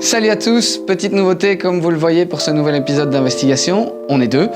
Salut à tous, petite nouveauté comme vous le voyez pour ce nouvel épisode d'Investigation, on est deux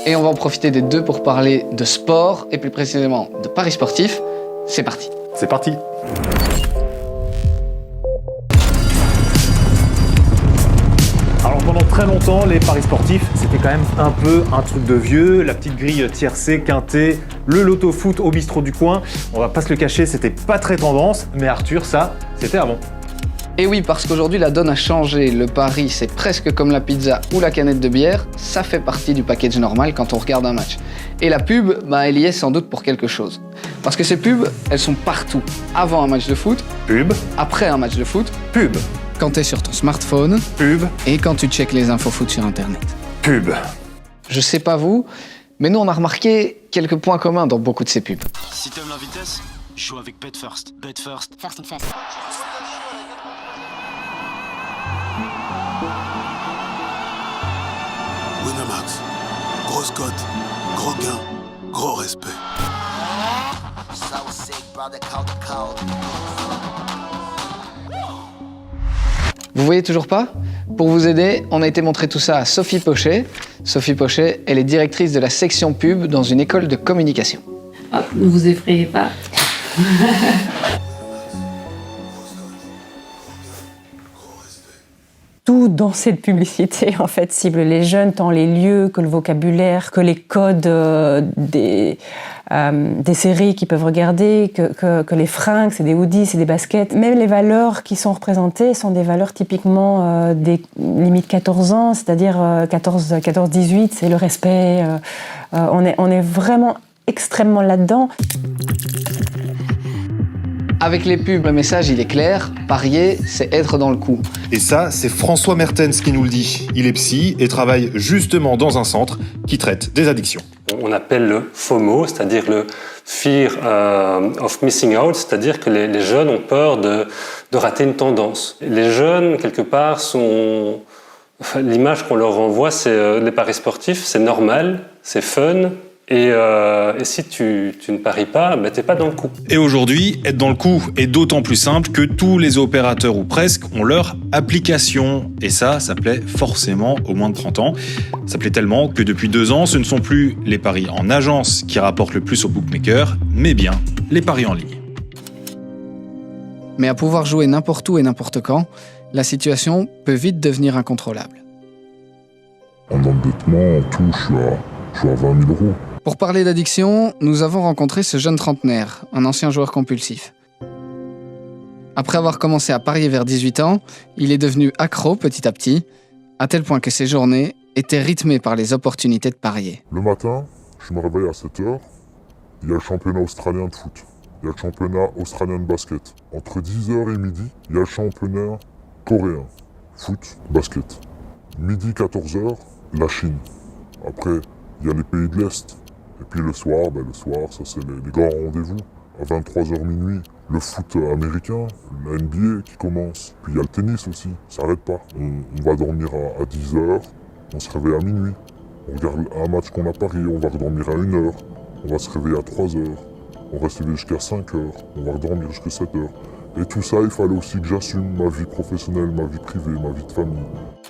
et on va en profiter des deux pour parler de sport et plus précisément de paris sportifs. C'est parti. C'est parti. Alors pendant très longtemps, les paris sportifs, c'était quand même un peu un truc de vieux, la petite grille tiercé, quinté, le loto foot au bistrot du coin. On va pas se le cacher, c'était pas très tendance, mais Arthur, ça, c'était avant. Et oui, parce qu'aujourd'hui la donne a changé, le pari c'est presque comme la pizza ou la canette de bière, ça fait partie du package normal quand on regarde un match. Et la pub, elle y est sans doute pour quelque chose. Parce que ces pubs, elles sont partout. Avant un match de foot, Pub, après un match de foot, pub, quand t'es sur ton smartphone pub, et quand tu checkes les infos foot sur internet. pub. Je sais pas vous, mais nous on a remarqué quelques points communs dans beaucoup de ces pubs. Si t'aimes la vitesse, joue avec Bet First. Bet First. First and fast. Winamax, grosse cote, gros gain, gros respect. Vous voyez toujours pas ? Pour vous aider, on a été montrer tout ça à Sophie Pochet. Sophie Pochet, elle est directrice de la section pub dans une école de communication. Hop, ne vous effrayez pas. Tout dans cette publicité, en fait, cible les jeunes, tant les lieux que le vocabulaire, que les codes des séries qu'ils peuvent regarder, que les fringues, c'est des hoodies, c'est des baskets. Même les valeurs qui sont représentées sont des valeurs typiquement des limites 14 ans, c'est-à-dire 14-18, c'est le respect. On est vraiment extrêmement là-dedans. Avec les pubs, le message il est clair, parier, c'est être dans le coup. Et ça, c'est François Mertens qui nous le dit. Il est psy et travaille justement dans un centre qui traite des addictions. On appelle le FOMO, c'est-à-dire le Fear of Missing Out, c'est-à-dire que les jeunes ont peur de rater une tendance. Les jeunes, quelque part, sont... L'image qu'on leur renvoie, c'est les paris sportifs, c'est normal, c'est fun. Et si tu ne paries pas, t'es pas dans le coup. Et aujourd'hui, être dans le coup est d'autant plus simple que tous les opérateurs ou presque ont leur application. Et ça plaît forcément aux moins de 30 ans. Ça plaît tellement que depuis 2 ans, ce ne sont plus les paris en agence qui rapportent le plus aux bookmakers, mais bien les paris en ligne. Mais à pouvoir jouer n'importe où et n'importe quand, la situation peut vite devenir incontrôlable. En endettement, en tout, je suis à 20 000 euros. Pour parler d'addiction, nous avons rencontré ce jeune trentenaire, un ancien joueur compulsif. Après avoir commencé à parier vers 18 ans, il est devenu accro petit à petit, à tel point que ses journées étaient rythmées par les opportunités de parier. Le matin, je me réveille à 7h, il y a le championnat australien de foot, il y a le championnat australien de basket. Entre 10h et midi, il y a le championnat coréen, foot, basket. Midi 14h, la Chine. Après, il y a les pays de l'Est. Et puis le soir, ça c'est les grands rendez-vous. À 23h minuit, le foot américain, la NBA qui commence. Puis il y a le tennis aussi, ça n'arrête pas. On va dormir à 10h, on se réveille à minuit. On regarde un match qu'on a parié, on va redormir à 1h. On va se réveiller à 3h. On reste éveillé jusqu'à 5h. On va redormir jusqu'à 7h. Et tout ça, il fallait aussi que j'assume ma vie professionnelle, ma vie privée, ma vie de famille.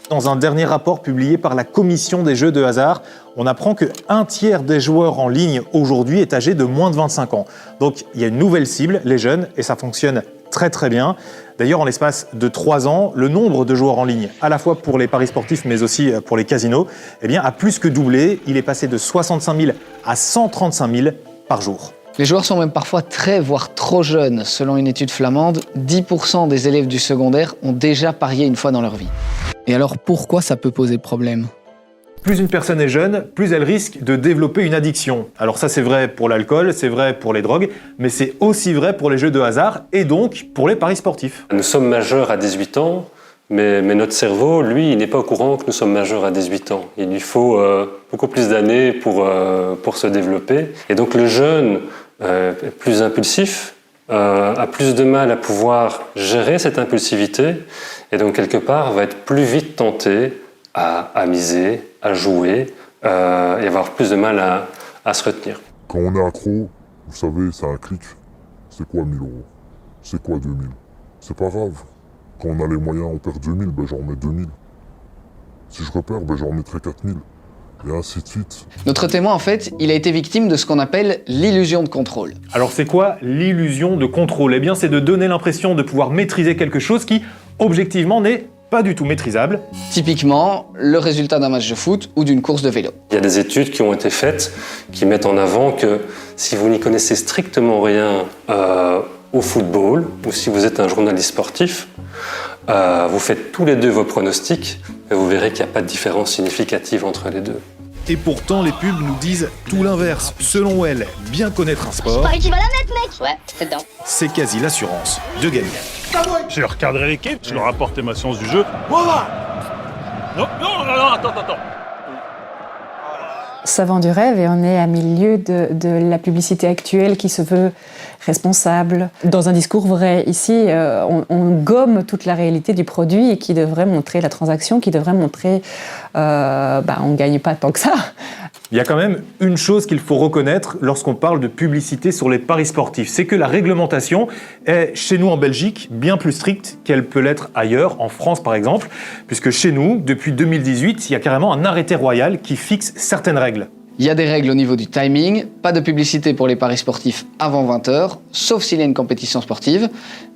Dans un dernier rapport publié par la Commission des jeux de hasard, on apprend que 1/3 des joueurs en ligne aujourd'hui est âgé de moins de 25 ans. Donc il y a une nouvelle cible, les jeunes, et ça fonctionne très très bien. D'ailleurs, en l'espace de 3 ans, le nombre de joueurs en ligne, à la fois pour les paris sportifs mais aussi pour les casinos, a plus que doublé. Il est passé de 65 000 à 135 000 par jour. Les joueurs sont même parfois très, voire trop jeunes. Selon une étude flamande, 10% des élèves du secondaire ont déjà parié une fois dans leur vie. Et alors pourquoi ça peut poser problème ? Plus une personne est jeune, plus elle risque de développer une addiction. Alors ça c'est vrai pour l'alcool, c'est vrai pour les drogues, mais c'est aussi vrai pour les jeux de hasard et donc pour les paris sportifs. Nous sommes majeurs à 18 ans, mais notre cerveau, lui, il n'est pas au courant que nous sommes majeurs à 18 ans. Il lui faut beaucoup plus d'années pour se développer. Et donc le jeune est plus impulsif, a plus de mal à pouvoir gérer cette impulsivité et donc quelque part va être plus vite tenté à miser, à jouer et avoir plus de mal à se retenir. Quand on est accro, vous savez, c'est un clic. C'est quoi 1 000 euros? C'est quoi 2 000? C'est pas grave. Quand on a les moyens, on perd 2000, ben j'en remets 2000. Si je repère, ben j'en remettrai 4000. Et ainsi de suite. Notre témoin, en fait, il a été victime de ce qu'on appelle l'illusion de contrôle. Alors c'est quoi l'illusion de contrôle? Eh bien c'est de donner l'impression de pouvoir maîtriser quelque chose qui, objectivement, n'est pas du tout maîtrisable. Typiquement, le résultat d'un match de foot ou d'une course de vélo. Il y a des études qui ont été faites qui mettent en avant que si vous n'y connaissez strictement rien au football, ou si vous êtes un journaliste sportif, vous faites tous les deux vos pronostics et vous verrez qu'il n'y a pas de différence significative entre les deux. Et pourtant, les pubs nous disent tout l'inverse. Selon elles, bien connaître un sport, Pareil, tu vas la mettre, mec. Ouais, c'est dedans. c'est quasi l'assurance de gagner. Je recadrerai l'équipe, je leur apportais ma science du jeu. Non, attends. Ça vend du rêve et on est à milieu de la publicité actuelle qui se veut responsable. Dans un discours vrai, ici, on gomme toute la réalité du produit et qui devrait montrer la transaction, qui devrait montrer on ne gagne pas tant que ça. Il y a quand même une chose qu'il faut reconnaître lorsqu'on parle de publicité sur les paris sportifs, c'est que la réglementation est, chez nous en Belgique, bien plus stricte qu'elle peut l'être ailleurs, en France par exemple, puisque chez nous, depuis 2018, il y a carrément un arrêté royal qui fixe certaines règles. Il y a des règles au niveau du timing, pas de publicité pour les paris sportifs avant 20h, sauf s'il y a une compétition sportive,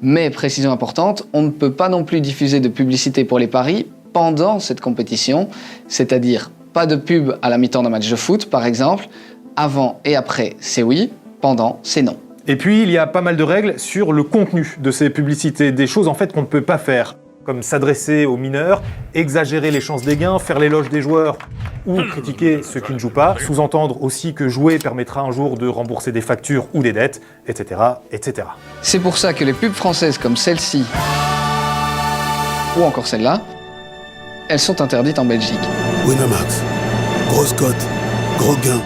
mais précision importante, on ne peut pas non plus diffuser de publicité pour les paris pendant cette compétition, c'est-à-dire pas de pub à la mi-temps d'un match de foot, par exemple. Avant et après, c'est oui. Pendant, c'est non. Et puis, il y a pas mal de règles sur le contenu de ces publicités. Des choses, en fait, qu'on ne peut pas faire. Comme s'adresser aux mineurs, exagérer les chances des gains, faire l'éloge des joueurs ou critiquer ceux qui ne jouent pas. Sous-entendre aussi que jouer permettra un jour de rembourser des factures ou des dettes, etc., etc. C'est pour ça que les pubs françaises comme celle-ci, ou encore celle-là, elles sont interdites en Belgique. Winamax, grosse cote, gros gain,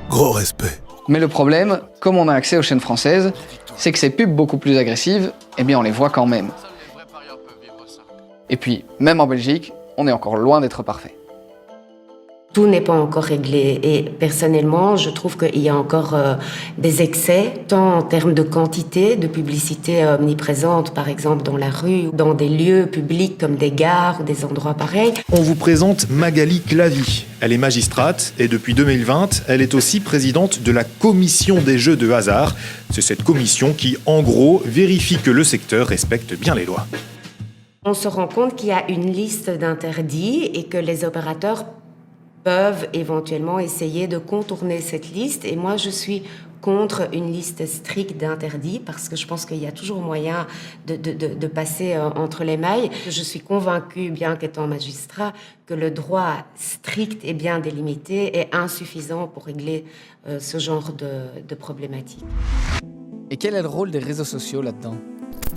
gros respect. Mais le problème, comme on a accès aux chaînes françaises, c'est que ces pubs beaucoup plus agressives, eh bien on les voit quand même. Et puis, même en Belgique, on est encore loin d'être parfait. Tout n'est pas encore réglé et personnellement, je trouve qu'il y a encore des excès, tant en termes de quantité de publicité omniprésente, par exemple dans la rue, dans des lieux publics comme des gares ou des endroits pareils. On vous présente Magali Clavy. Elle est magistrate et depuis 2020, elle est aussi présidente de la commission des jeux de hasard. C'est cette commission qui, en gros, vérifie que le secteur respecte bien les lois. On se rend compte qu'il y a une liste d'interdits et que les opérateurs peuvent éventuellement essayer de contourner cette liste. Et moi, je suis contre une liste stricte d'interdits parce que je pense qu'il y a toujours moyen de passer entre les mailles. Je suis convaincue, bien qu'étant magistrat, que le droit strict et bien délimité est insuffisant pour régler ce genre de problématiques. Et quel est le rôle des réseaux sociaux là-dedans ?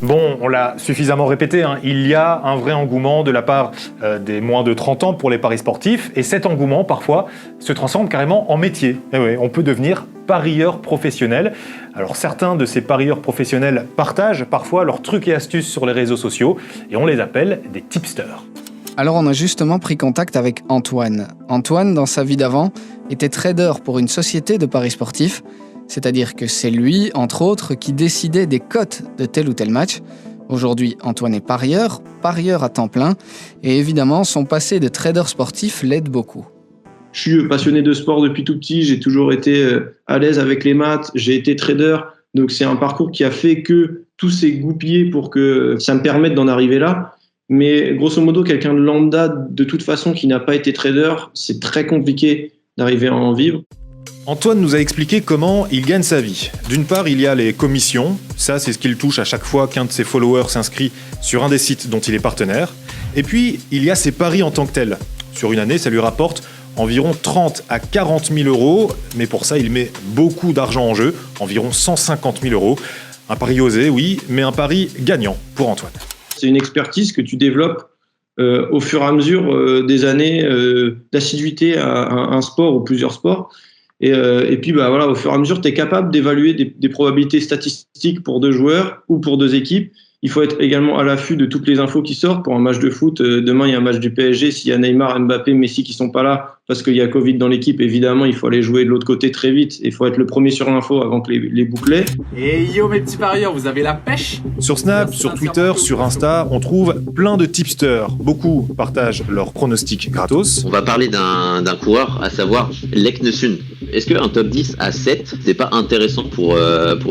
Bon, on l'a suffisamment répété, il y a un vrai engouement de la part des moins de 30 ans pour les paris sportifs, et cet engouement, parfois, se transforme carrément en métier. Et oui, on peut devenir parieur professionnel. Alors certains de ces parieurs professionnels partagent parfois leurs trucs et astuces sur les réseaux sociaux, et on les appelle des tipsters. Alors on a justement pris contact avec Antoine. Antoine, dans sa vie d'avant, était trader pour une société de paris sportifs, c'est-à-dire que c'est lui, entre autres, qui décidait des cotes de tel ou tel match. Aujourd'hui, Antoine est parieur à temps plein, et évidemment, son passé de trader sportif l'aide beaucoup. Je suis passionné de sport depuis tout petit, j'ai toujours été à l'aise avec les maths, j'ai été trader, donc c'est un parcours qui a fait que tout s'est goupillé pour que ça me permette d'en arriver là. Mais grosso modo, quelqu'un de lambda, de toute façon, qui n'a pas été trader, c'est très compliqué d'arriver à en vivre. Antoine nous a expliqué comment il gagne sa vie. D'une part, il y a les commissions. Ça, c'est ce qu'il touche à chaque fois qu'un de ses followers s'inscrit sur un des sites dont il est partenaire. Et puis, il y a ses paris en tant que tels. Sur une année, ça lui rapporte environ 30 à 40 000 euros. Mais pour ça, il met beaucoup d'argent en jeu, environ 150 000 euros. Un pari osé, oui, mais un pari gagnant pour Antoine. C'est une expertise que tu développes au fur et à mesure des années d'assiduité à un sport ou plusieurs sports. Et puis, au fur et à mesure, tu es capable d'évaluer des probabilités statistiques pour deux joueurs ou pour deux équipes. Il faut être également à l'affût de toutes les infos qui sortent pour un match de foot. Demain, il y a un match du PSG. S'il y a Neymar, Mbappé, Messi qui sont pas là parce qu'il y a Covid dans l'équipe, évidemment, il faut aller jouer de l'autre côté très vite. Il faut être le premier sur l'info avant que les bouclets. Et yo mes petits parieurs, vous avez la pêche? Sur Snap, sur Twitter, sur Insta, on trouve plein de tipsters. Beaucoup partagent leurs pronostics gratos. On va parler d'un coureur, à savoir Leknesund. Est-ce qu'un top 10 à 7, c'est pas intéressant pour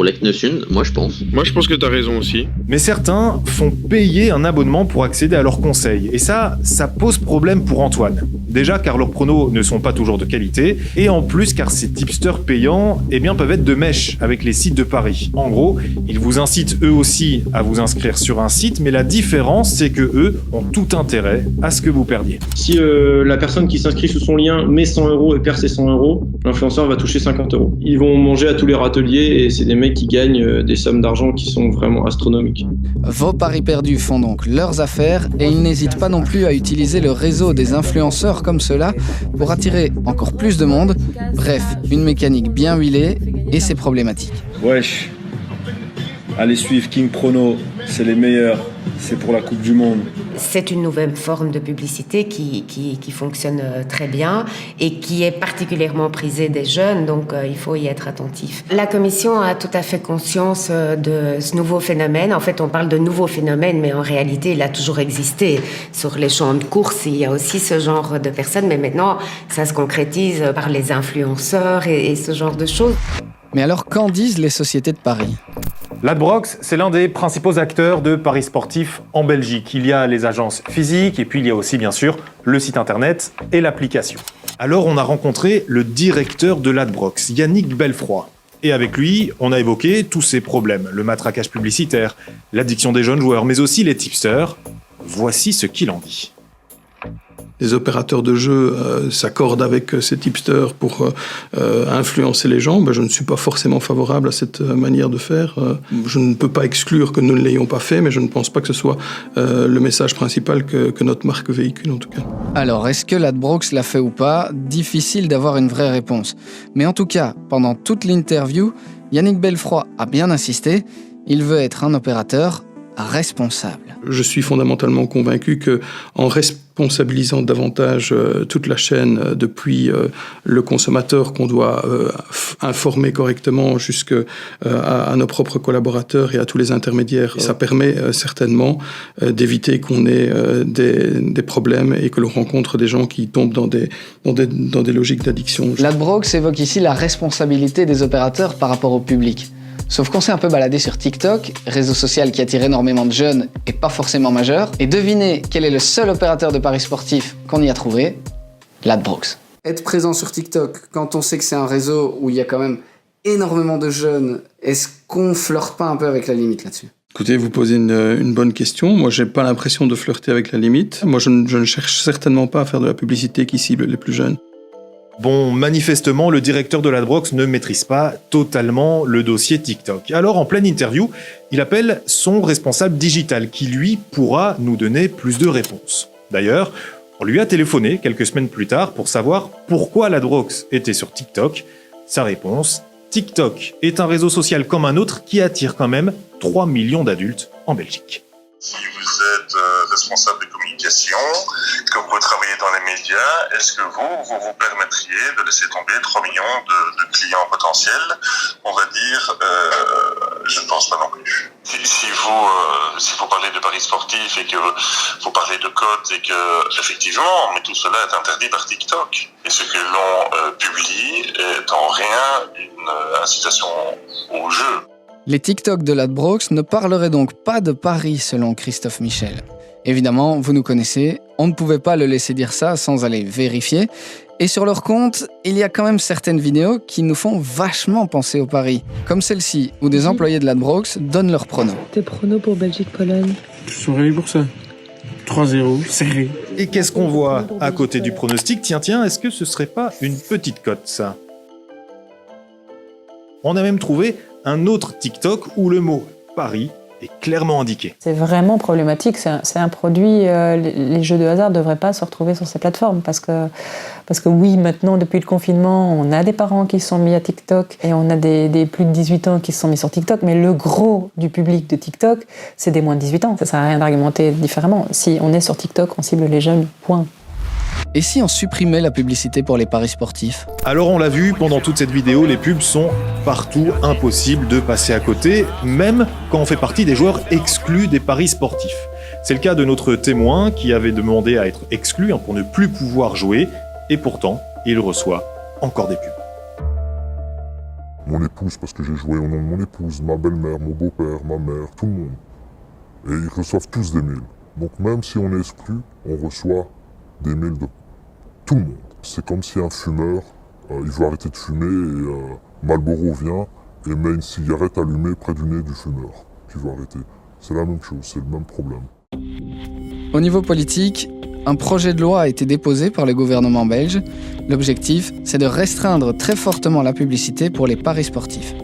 Leknesund? Moi, je pense. Moi, je pense que t'as raison aussi. Mais certains font payer un abonnement pour accéder à leurs conseils. Et ça pose problème pour Antoine. Déjà car leurs pronos ne sont pas toujours de qualité, et en plus car ces tipsters payants peuvent être de mèche avec les sites de paris. En gros, ils vous incitent eux aussi à vous inscrire sur un site, mais la différence c'est que eux ont tout intérêt à ce que vous perdiez. Si la personne qui s'inscrit sous son lien met 100 € et perd ses 100 €, l'influenceur va toucher 50 €. Ils vont manger à tous les râteliers et c'est des mecs qui gagnent des sommes d'argent qui sont vraiment astronomiques. Vos paris perdus font donc leurs affaires et ils n'hésitent pas non plus à utiliser le réseau des influenceurs comme ceux-là pour attirer encore plus de monde. Bref, une mécanique bien huilée et c'est problématique. Wesh, allez suivre King Prono, c'est les meilleurs, c'est pour la Coupe du Monde. C'est une nouvelle forme de publicité qui fonctionne très bien et qui est particulièrement prisée des jeunes, donc il faut y être attentif. La Commission a tout à fait conscience de ce nouveau phénomène. En fait, on parle de nouveau phénomène, mais en réalité, il a toujours existé. Sur les champs de course, il y a aussi ce genre de personnes, mais maintenant, ça se concrétise par les influenceurs et ce genre de choses. Mais alors, qu'en disent les sociétés de paris ? Ladbrokes, c'est l'un des principaux acteurs de paris sportifs en Belgique. Il y a les agences physiques et puis il y a aussi bien sûr le site internet et l'application. Alors on a rencontré le directeur de Ladbrokes, Yannick Belfroy. Et avec lui, on a évoqué tous ces problèmes, le matraquage publicitaire, l'addiction des jeunes joueurs, mais aussi les tipsters. Voici ce qu'il en dit. Les opérateurs de jeux s'accordent avec ces tipsters pour influencer les gens. Je ne suis pas forcément favorable à cette manière de faire. Je ne peux pas exclure que nous ne l'ayons pas fait, mais je ne pense pas que ce soit le message principal que notre marque véhicule en tout cas. Alors, est-ce que Ladbrokes l'a fait ou pas ? Difficile d'avoir une vraie réponse. Mais en tout cas, pendant toute l'interview, Yannick Belfroy a bien insisté. Il veut être un opérateur responsable. Je suis fondamentalement convaincu qu'en responsabilisant davantage toute la chaîne, depuis le consommateur qu'on doit informer correctement jusqu'à nos propres collaborateurs et à tous les intermédiaires, ça permet certainement d'éviter qu'on ait des problèmes et que l'on rencontre des gens qui tombent dans des logiques d'addiction. Ladbrokes évoque ici la responsabilité des opérateurs par rapport au public. Sauf qu'on s'est un peu baladé sur TikTok, réseau social qui attire énormément de jeunes et pas forcément majeurs, et devinez quel est le seul opérateur de paris sportifs qu'on y a trouvé ? Ladbrokes. Être présent sur TikTok, quand on sait que c'est un réseau où il y a quand même énormément de jeunes, est-ce qu'on flirte pas un peu avec la limite là-dessus ? Écoutez, vous posez une bonne question. Moi, j'ai pas l'impression de flirter avec la limite. Moi, je ne cherche certainement pas à faire de la publicité qui cible les plus jeunes. Bon, manifestement, le directeur de Ladbrokes ne maîtrise pas totalement le dossier TikTok. Alors, en pleine interview, il appelle son responsable digital qui, lui, pourra nous donner plus de réponses. D'ailleurs, on lui a téléphoné quelques semaines plus tard pour savoir pourquoi Ladbrokes était sur TikTok. Sa réponse, TikTok est un réseau social comme un autre qui attire quand même 3 millions d'adultes en Belgique. Si vous êtes responsable de communication, que vous travaillez dans les médias, est-ce que vous permettriez de laisser tomber 3 millions de clients potentiels ? On va dire, je ne pense pas non plus. Si vous parlez de paris sportifs et que vous parlez de cotes et que, effectivement, mais tout cela est interdit par TikTok. Et ce que l'on publie est en rien une incitation au jeu. Les TikTok de Ladbrokes ne parleraient donc pas de paris selon Christophe Michel. Évidemment, vous nous connaissez, on ne pouvait pas le laisser dire ça sans aller vérifier. Et sur leur compte, il y a quand même certaines vidéos qui nous font vachement penser aux paris. Comme celle-ci, où des employés de Ladbrokes donnent leurs pronos. Tes pronos pour Belgique-Pologne ? Je suis réveillé pour ça. 3-0, serré. Et qu'est-ce qu'on voit à côté du pronostic ? Tiens, est-ce que ce serait pas une petite cote, ça ? On a même trouvé un autre TikTok où le mot « pari » est clairement indiqué. C'est vraiment problématique. C'est un produit. Les jeux de hasard ne devraient pas se retrouver sur ces plateformes parce que oui, maintenant, depuis le confinement, on a des parents qui se sont mis à TikTok et on a des plus de 18 ans qui se sont mis sur TikTok. Mais le gros du public de TikTok, c'est des moins de 18 ans. Ça ne sert à rien d'argumenter différemment. Si on est sur TikTok, on cible les jeunes, point. Et si on supprimait la publicité pour les paris sportifs ? Alors on l'a vu, pendant toute cette vidéo, les pubs sont partout, impossible de passer à côté, même quand on fait partie des joueurs exclus des paris sportifs. C'est le cas de notre témoin qui avait demandé à être exclu pour ne plus pouvoir jouer, et pourtant, il reçoit encore des pubs. Mon épouse, parce que j'ai joué au nom de mon épouse, ma belle-mère, mon beau-père, ma mère, tout le monde. Et ils reçoivent tous des mails. Donc même si on est exclu, on reçoit des mails de tout le monde. C'est comme si un fumeur, il veut arrêter de fumer et Marlboro vient et met une cigarette allumée près du nez du fumeur qui veut arrêter. C'est la même chose, c'est le même problème. Au niveau politique, un projet de loi a été déposé par le gouvernement belge. L'objectif, c'est de restreindre très fortement la publicité pour les paris sportifs.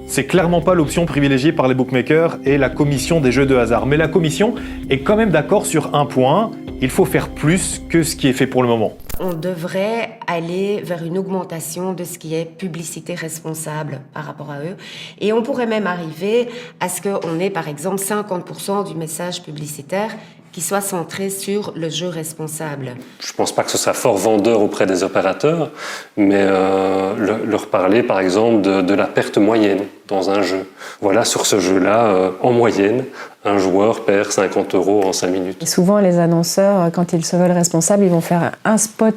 C'est clairement pas l'option privilégiée par les bookmakers et la commission des jeux de hasard. Mais la commission est quand même d'accord sur un point, il faut faire plus que ce qui est fait pour le moment. On devrait aller vers une augmentation de ce qui est publicité responsable par rapport à eux. Et on pourrait même arriver à ce qu'on ait par exemple 50% du message publicitaire qui soit centré sur le jeu responsable. Je ne pense pas que ce soit fort vendeur auprès des opérateurs, mais leur parler par exemple de la perte moyenne dans un jeu. Voilà, sur ce jeu-là, en moyenne, un joueur perd 50 € en 5 minutes. Et souvent, les annonceurs, quand ils se veulent responsables, ils vont faire un spot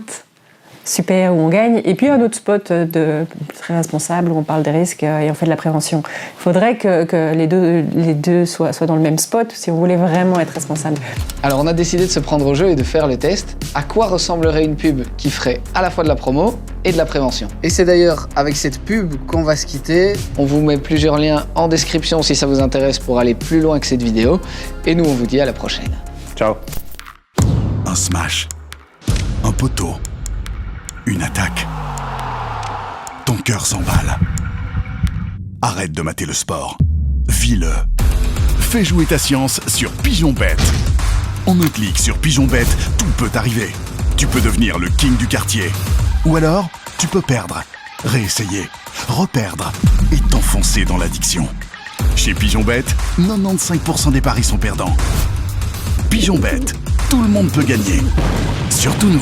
super où on gagne, et puis un autre spot très responsable où on parle des risques et on fait de la prévention. Il faudrait que les deux soient dans le même spot si on voulait vraiment être responsable. Alors on a décidé de se prendre au jeu et de faire le test. À quoi ressemblerait une pub qui ferait à la fois de la promo et de la prévention ? Et c'est d'ailleurs avec cette pub qu'on va se quitter. On vous met plusieurs liens en description si ça vous intéresse pour aller plus loin que cette vidéo. Et nous on vous dit à la prochaine. Ciao. Un smash, un poteau, une attaque. Ton cœur s'emballe. Arrête de mater le sport. Vis-le. Fais jouer ta science sur PigeonBet. En un clic sur PigeonBet, tout peut arriver. Tu peux devenir le king du quartier. Ou alors, tu peux perdre, réessayer, reperdre et t'enfoncer dans l'addiction. Chez PigeonBet, 95% des paris sont perdants. PigeonBet, tout le monde peut gagner. Surtout nous.